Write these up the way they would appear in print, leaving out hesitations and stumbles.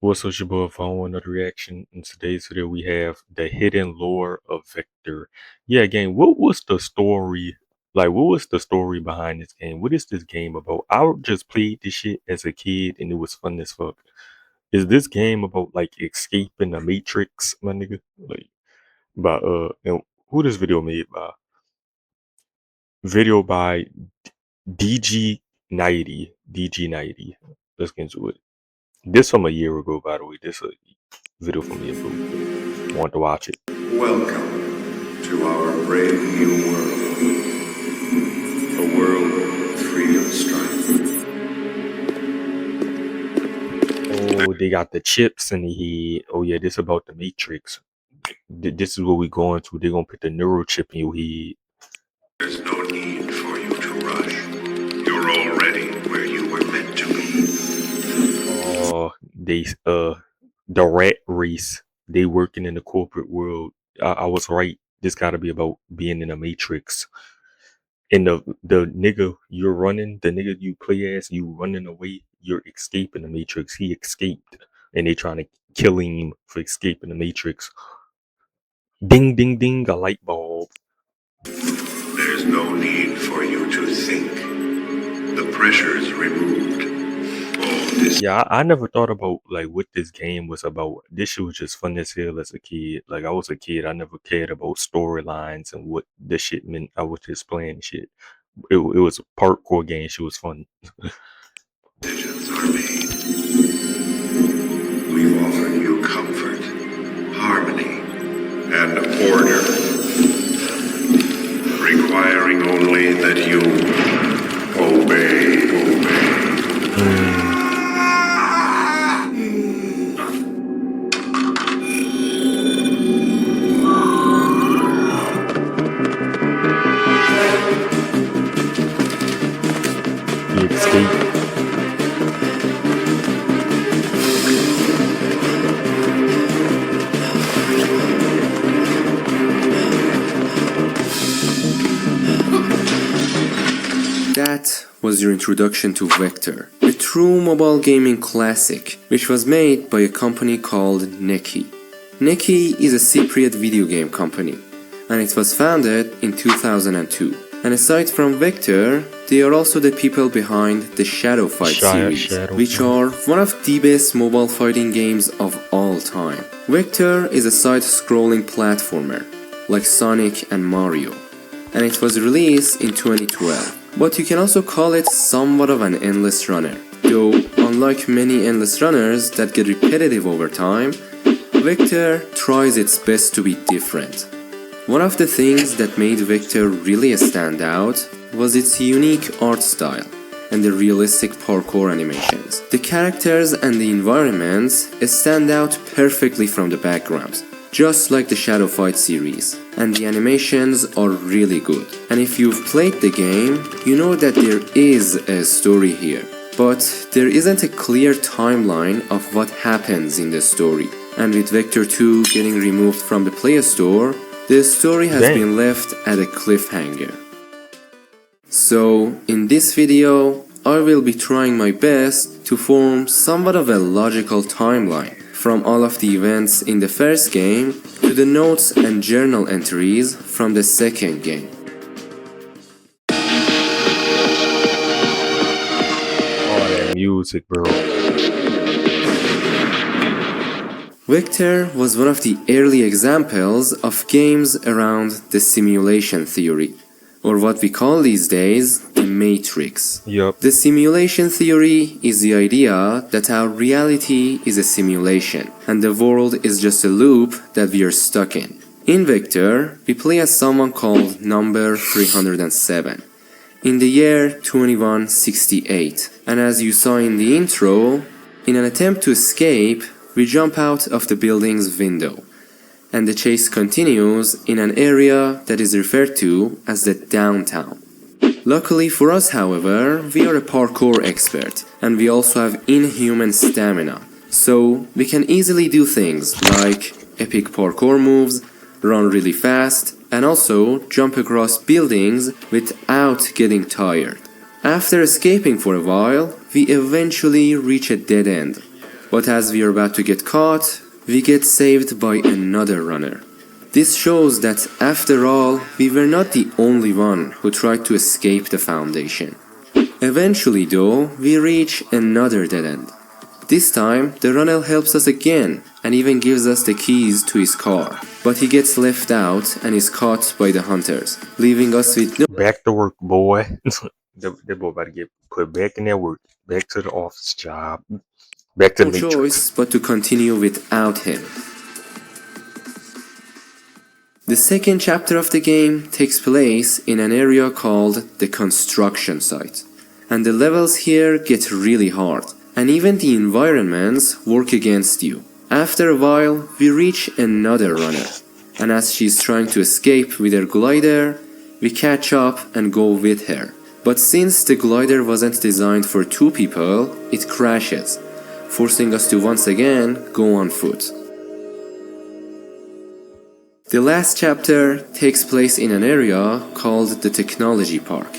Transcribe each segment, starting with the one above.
What's up, your boy? Following another reaction. In today's video, we have the hidden lore of Vector. Yeah, game. What was the story? Like, what was the story behind this game? What is this game about? I just played this shit as a kid, and it was fun as fuck. Is this game about like escaping the Matrix, my nigga? Like, by and who this video made by? Video by DG90. Let's get into it. This from a year ago, by the way. This a video from me ago. Want to watch it. Welcome to our brave new world. A world free of strife. Oh, they got the chips in the head. Oh yeah, this about the Matrix. This is what we going to. They're gonna put the neural chip in your head. There's no need for you to rush. You're already where you were meant to be. Oh, the rat race. They working in the corporate world. I was right. This gotta be about being in a Matrix. And the nigga you're running, the nigga you play as, you running away, you're escaping the Matrix. He escaped, and they trying to kill him for escaping the Matrix. Ding, ding, ding, a light bulb. There's no need for you to think. The pressure's removed. Yeah, I never thought about like what this game was about. This shit was just fun as hell as a kid. Like I was a kid, I never cared about storylines and what this shit meant. I was just playing shit. It was a parkour game. Shit was fun. Decisions are made. We've offered you comfort, harmony, and order, requiring only that you obey. He escaped. That was your introduction to Vector, a true mobile gaming classic, which was made by a company called Neki. Neki is a Cypriot video game company, and it was founded in 2002. And aside from Vector, they are also the people behind the Shadow Fight series, which are one of the best mobile fighting games of all time. Vector is a side-scrolling platformer, like Sonic and Mario, and it was released in 2012. But you can also call it somewhat of an endless runner. Though, unlike many endless runners that get repetitive over time, Vector tries its best to be different. One of the things that made Vector really stand out was its unique art style and the realistic parkour animations. The characters and the environments stand out perfectly from the backgrounds, just like the Shadow Fight series, and the animations are really good. And if you've played the game, you know that there is a story here, but there isn't a clear timeline of what happens in the story. And with Vector 2 getting removed from the Play Store, the story has been left at a cliffhanger. So, in this video, I will be trying my best to form somewhat of a logical timeline from all of the events in the first game to the notes and journal entries from the second game. Oh, that music, bro. Vector was one of the early examples of games around the simulation theory, or what we call these days the Matrix. Yup. The simulation theory is the idea that our reality is a simulation and the world is just a loop that we are stuck in. In Vector, we play as someone called number 307 in the year 2168, and as you saw in the intro, in an attempt to escape, we jump out of the building's window, and the chase continues in an area that is referred to as the downtown. Luckily for us, however, we are a parkour expert, and we also have inhuman stamina, so we can easily do things like epic parkour moves, run really fast, and also jump across buildings without getting tired. After escaping for a while, we eventually reach a dead end, But as we are about to get caught, we get saved by another runner. This shows that after all, we were not the only one who tried to escape the Foundation. Eventually though, we reach another dead end. This time, the runner helps us again and even gives us the keys to his car. But he gets left out and is caught by the hunters, leaving us with no Back to work, boy. That boy about to get put back in that work. Back to the office job. Back to the Matrix. choice but to continue without him. The second chapter of the game takes place in an area called the construction site. And the levels here get really hard, and even the environments work against you. After a while, we reach another runner, and as she's trying to escape with her glider, we catch up and go with her. But since the glider wasn't designed for two people, it crashes, forcing us to once again go on foot. The last chapter takes place in an area called the Technology Park,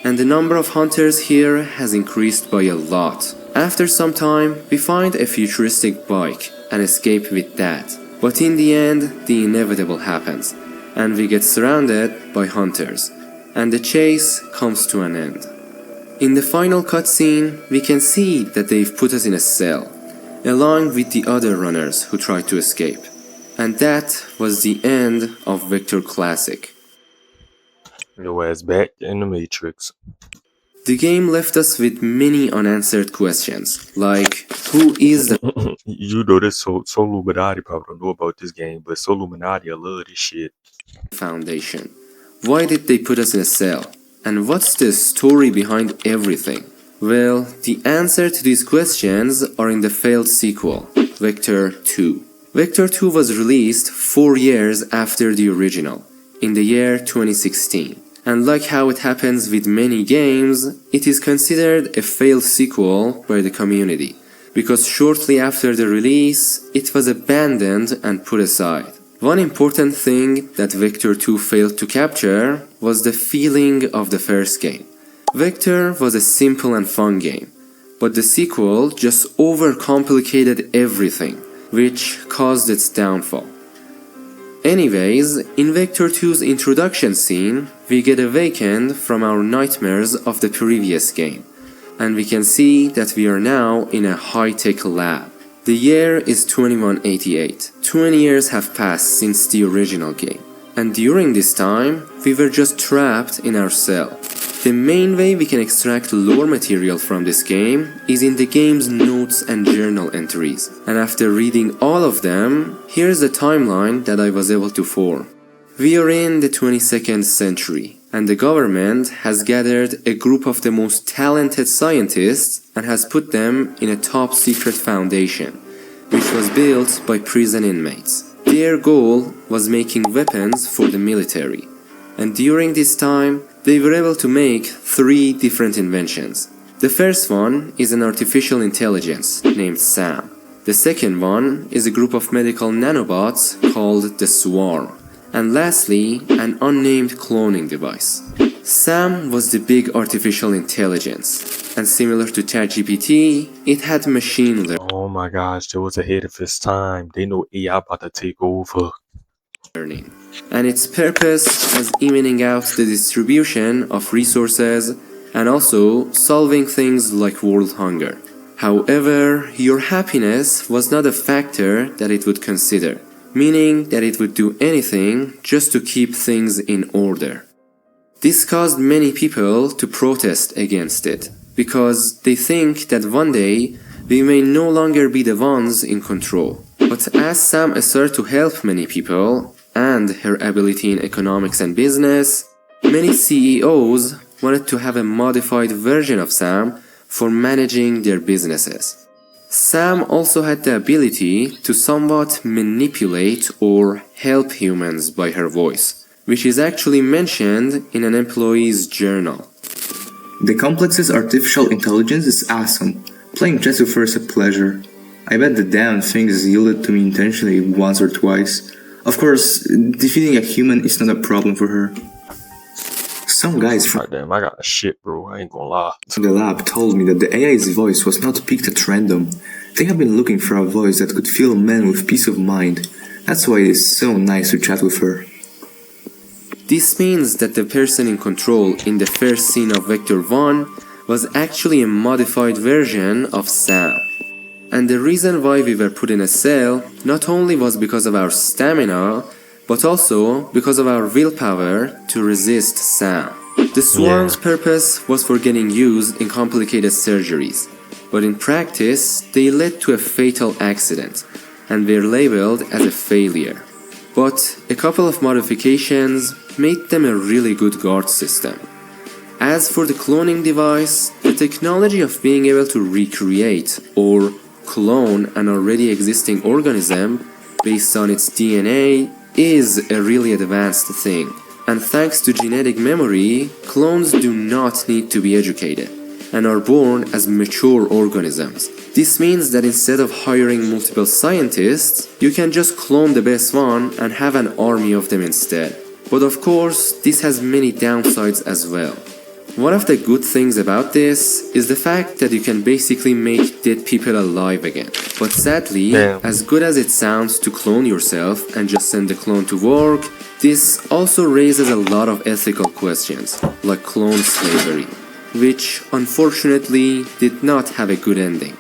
and the number of hunters here has increased by a lot. After some time, we find a futuristic bike and escape with that. But in the end, the inevitable happens, and we get surrounded by hunters, and the chase comes to an end. In the final cutscene, we can see that they've put us in a cell, along with the other runners who tried to escape. And that was the end of Vector Classic. Your ass back in the Matrix. The game left us with many unanswered questions, like who is the You know this so Illuminati probably don't know about this game, but so Illuminati I love this shit. Foundation? Why did they put us in a cell? And what's the story behind everything? Well, the answer to these questions are in the failed sequel, Vector 2. Vector 2 was released 4 years after the original, in the year 2016. And like how it happens with many games, it is considered a failed sequel by the community, because shortly after the release, it was abandoned and put aside. One important thing that Vector 2 failed to capture was the feeling of the first game. Vector was a simple and fun game, but the sequel just overcomplicated everything, which caused its downfall. Anyways, in Vector 2's introduction scene, we get awakened from our nightmares of the previous game, and we can see that we are now in a high-tech lab. The year is 2188. 20 years have passed since the original game, and during this time, we were just trapped in our cell. The main way we can extract lore material from this game is in the game's notes and journal entries, and after reading all of them, here's the timeline that I was able to form. We are in the 22nd century, and the government has gathered a group of the most talented scientists and has put them in a top-secret foundation, which was built by prison inmates. Their goal was making weapons for the military, and during this time, they were able to make 3 different inventions. The first one is an artificial intelligence named Sam. The second one is a group of medical nanobots called the Swarm. And lastly, an unnamed cloning device. Sam was the big artificial intelligence, and similar to ChatGPT, it had machine Oh my gosh, that was ahead of its time. They know AI about to take over. learning, and its purpose was evening out the distribution of resources and also solving things like world hunger. However, your happiness was not a factor that it would consider, meaning that it would do anything just to keep things in order. This caused many people to protest against it, because they think that one day we may no longer be the ones in control. But as Sam asserted to help many people, and her ability in economics and business, many CEOs wanted to have a modified version of Sam for managing their businesses. Sam also had the ability to somewhat manipulate or help humans by her voice, which is actually mentioned in an employee's journal. The Complex's artificial intelligence is awesome. Playing chess with her is a pleasure. I bet the damn thing is yielded to me intentionally once or twice. Of course, defeating a human is not a problem for her. Some guys from Damn, I got shit, bro. I ain't gonna lie. the lab told me that the AI's voice was not picked at random. They have been looking for a voice that could fill men with peace of mind. That's why it is so nice to chat with her. This means that the person in control in the first scene of Vector 1 was actually a modified version of Sam. And the reason why we were put in a cell not only was because of our stamina, but also because of our willpower to resist Sam. The swarm's purpose was for getting used in complicated surgeries, but in practice they led to a fatal accident and were labeled as a failure. But a couple of modifications made them a really good guard system. As for the cloning device, the technology of being able to recreate or clone an already existing organism based on its DNA is a really advanced thing. And thanks to genetic memory, clones do not need to be educated and are born as mature organisms. This means that instead of hiring multiple scientists, you can just clone the best one and have an army of them instead. But of course, this has many downsides as well. One of the good things about this is the fact that you can basically make dead people alive again. But sadly, as good as it sounds to clone yourself and just send the clone to work, this also raises a lot of ethical questions, like clone slavery, which unfortunately did not have a good ending.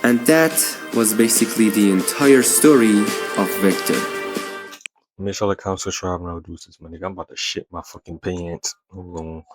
And that was basically the entire story of Vector. Make sure to comment, subscribe, and all do this, my nigga. I'm about to shit my fucking pants. Hold on.